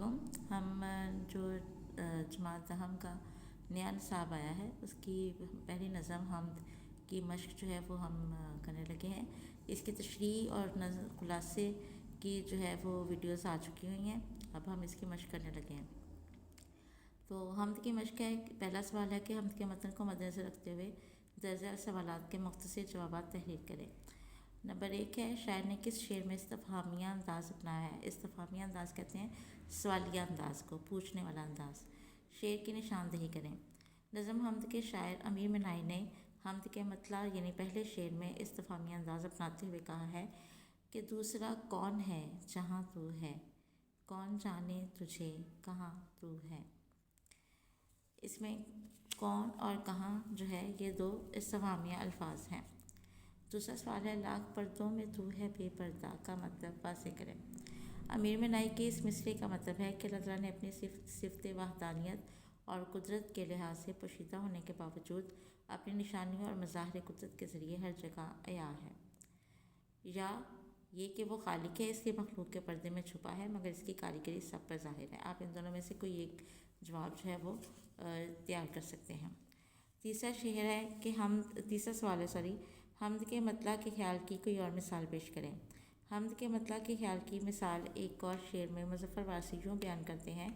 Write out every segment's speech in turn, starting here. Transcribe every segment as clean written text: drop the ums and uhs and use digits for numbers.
علیکم۔ ہم جو جماعت اہم کا نیا نصاب آیا ہے اس کی پہلی نظم حمد کی مشق جو ہے وہ ہم کرنے لگے ہیں۔ اس کی تشریح اور خلاصے کی جو ہے وہ ویڈیوز آ چکی ہوئی ہیں، اب ہم اس کی مشق کرنے لگے ہیں۔ تو حمد کی مشق ہے، پہلا سوال ہے کہ حمد کے متن کو مد نظر رکھتے ہوئے درج سوالات کے مختصر جوابات تحریر کریں۔ نمبر 1 ہے، شاعر نے کس شعر میں استفہامیہ انداز اپنایا ہے؟ استفہامیہ انداز کہتے ہیں سوالیہ انداز کو، پوچھنے والا انداز۔ شعر کی نشاندہی کریں۔ نظم حمد کے شاعر امیر منائی نے حمد کے مطلع یعنی پہلے شعر میں استفہامیہ انداز اپناتے ہوئے کہا ہے کہ دوسرا کون ہے جہاں تو ہے، کون جانے تجھے کہاں تو ہے۔ اس میں کون اور کہاں جو ہے یہ دو استفہامیہ الفاظ ہیں۔ دوسرا سوال ہے، لاکھ پردوں میں تو ہے بے پردہ کا مطلب واضح کریں۔ امیر منائی کے اس مصرعے کا مطلب ہے کہ اللہ تعالیٰ نے اپنی صفت وحدانیت اور قدرت کے لحاظ سے پوشیدہ ہونے کے باوجود اپنی نشانیوں اور مظاہر قدرت کے ذریعے ہر جگہ عیاں ہے، یا یہ کہ وہ خالق ہے اس لیے مخلوق کے پردے میں چھپا ہے مگر اس کی کاریگری سب پر ظاہر ہے۔ آپ ان دونوں میں سے کوئی ایک جواب جو ہے وہ تیار کر سکتے ہیں۔ تیسرا سوال ہے حمد کے مطلع کے خیال کی کوئی اور مثال پیش کریں۔ حمد کے مطلع کے خیال کی مثال ایک اور شعر میں مظفر وارثی یوں بیان کرتے ہیں،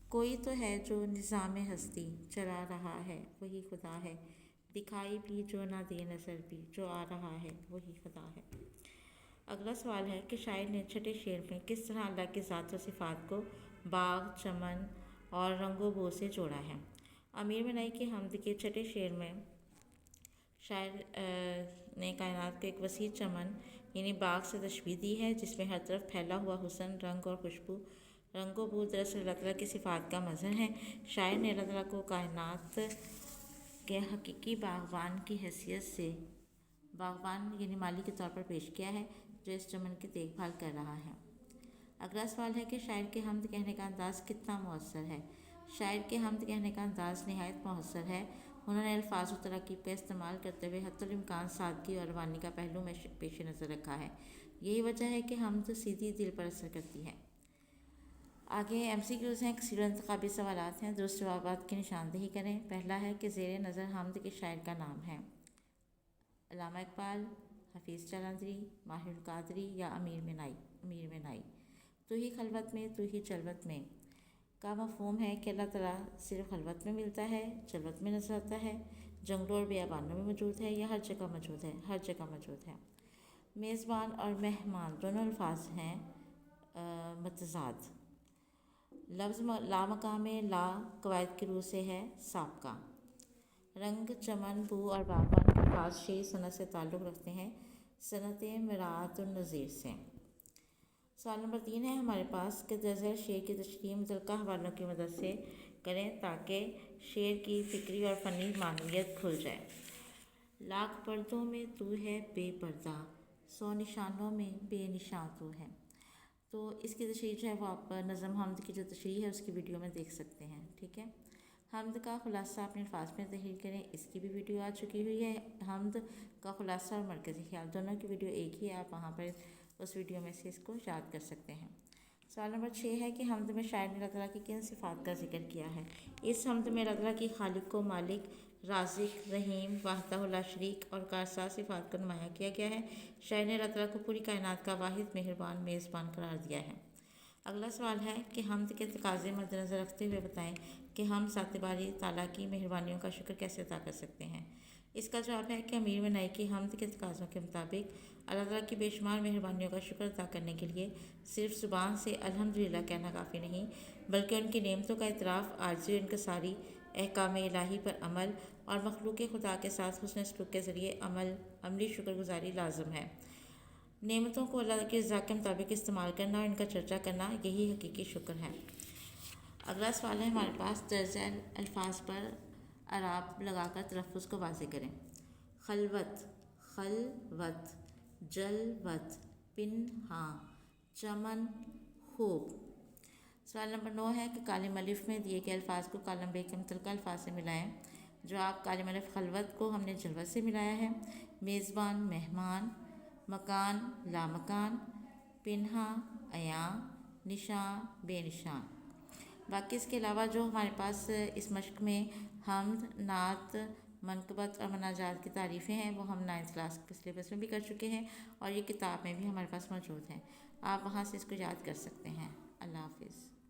کوئی تو ہے جو نظام ہستی چلا رہا ہے وہی خدا ہے، دکھائی بھی جو نہ دے نظر بھی جو آ رہا ہے وہی خدا ہے۔ اگلا سوال ہے کہ شاعر نے چھٹے شعر میں کس طرح اللہ کی ذات و صفات کو باغ، چمن اور رنگ و بو سے جوڑا ہے؟ امیر منائی کے حمد کے چھٹے شعر میں شاعر نے کائنات کو ایک وسیع چمن یعنی باغ سے تشبیہ دی ہے جس میں ہر طرف پھیلا ہوا حسن، رنگ اور خوشبو، رنگ و بو دراصل اللہ تعالیٰ کی صفات کا مظہر ہیں۔ شاعر نے اللہ تعالیٰ کو کائنات کے حقیقی باغبان کی حیثیت سے، باغبان یعنی مالی کے طور پر پیش کیا ہے جو اس چمن کی دیکھ بھال کر رہا ہے۔ اگلا سوال ہے کہ شاعر کے حمد کہنے کا انداز کتنا مؤثر ہے؟ شاعر کے حمد کہنے کا انداز نہایت مؤثر ہے۔ انہوں نے الفاظ و تراکیب کا استعمال کرتے ہوئے حتی الامکان سادگی اور روانی کا پہلو میں پیش نظر رکھا ہے، یہی وجہ ہے کہ حمد سیدھی دل پر اثر کرتی ہے۔ آگے MCQs ہیں، کثیر انتخابی سوالات ہیں، درست جوابات کی نشاندہی کریں۔ پہلا ہے کہ زیر نظر حمد کے شاعر کا نام ہے؟ علامہ اقبال، حفیظ جالندھری، ماہر القادری یا امیر منائی۔ تو ہی خلوت میں تو ہی جلوت میں کا مفہوم ہے کہ اللہ تعالیٰ صرف خلوت میں ملتا ہے، جلوت میں نظر آتا ہے، جنگلوں اور بیابانوں میں موجود ہے یا ہر جگہ موجود ہے۔ میزبان اور مہمان دونوں الفاظ ہیں متضاد۔ لفظ لامقام لا قواعد کی روح سے ہے سابقہ۔ رنگ، چمن، بو اور باغبان کے الفاظ شعری صنعت سے تعلق رکھتے ہیں، صنعت مراعات النظیر سے۔ سوال نمبر 3 ہے ہمارے پاس کہ درج ذیل شعر کی تشریح متعلقہ حوالوں کی مدد سے کریں تاکہ شعر کی فکری اور فنی معنویت کھل جائے۔ لاکھ پردوں میں تو ہے بے پردہ، 100 نشانوں میں بے نشاں تو ہے۔ تو اس کی تشریح جو ہے وہ آپ نظم حمد کی جو تشریح ہے اس کی ویڈیو میں دیکھ سکتے ہیں، ٹھیک ہے۔ حمد کا خلاصہ اپنے الفاظ میں تحریر کریں، اس کی بھی ویڈیو آ چکی ہوئی ہے۔ حمد کا خلاصہ اور مرکزی خیال دونوں کی ویڈیو ایک ہی ہے، آپ وہاں پر اس ویڈیو میں سے اس کو یاد کر سکتے ہیں۔ سوال نمبر 6 ہے کہ حمد میں شاعر نے اللہ تعالیٰ کی کن صفات کا ذکر کیا ہے؟ اس حمد میں اللہ تعالیٰ کی خالق و مالک، رازق، رحیم، وحدہ لا شریک اور کارساز صفات کو نمایاں کیا گیا ہے۔ شاعر نے اللہ تعالیٰ کو پوری کائنات کا واحد مہربان میزبان قرار دیا ہے۔ اگلا سوال ہے کہ حمد کے تقاضے مد نظر رکھتے ہوئے بتائیں کہ ہم ذات باری تعالیٰ کی مہربانیوں کا شکر کیسے ادا کر سکتے ہیں؟ اس کا جواب ہے کہ امیر منائی کی حمد کے تقاضوں کے مطابق اللہ تعالیٰ کی بے شمار مہربانیوں کا شکر ادا کرنے کے لیے صرف زبان سے الحمدللہ کہنا کافی نہیں، بلکہ ان کی نعمتوں کا اعتراف، عاجزی و انکساری، احکام الہی پر عمل اور مخلوق خدا کے ساتھ حسن سلوک کے ذریعے عملی شکر گزاری لازم ہے۔ نعمتوں کو اللہ کی رضا کے مطابق استعمال کرنا اور ان کا چرچا کرنا، یہی حقیقی شکر ہے۔ اگلا سوال ہے ہمارے پاس، درج ذیل الفاظ پر اعراب لگا کر تلفظ کو واضح کریں۔ خلوت، خلوت، جلوت، پنہاں، چمن، خوب۔ سوال نمبر 9 ہے کہ کالم الف میں دیے گئے الفاظ کو کالم ب کے متعلقہ الفاظ سے ملائیں۔ جواب، کالم الف خلوت کو ہم نے جلوت سے ملایا ہے، میزبان مہمان، مکان لامکان، پنہاں عیاں، نشاں بے نشان۔ باقی اس کے علاوہ جو ہمارے پاس اس مشق میں حمد، نعت، منقبت اور مناجات کی تعریفیں ہیں وہ ہم 9th کلاس کے سلیبس میں بھی کر چکے ہیں اور یہ کتاب میں بھی ہمارے پاس موجود ہیں. آپ وہاں سے اس کو یاد کر سکتے ہیں. اللہ حافظ.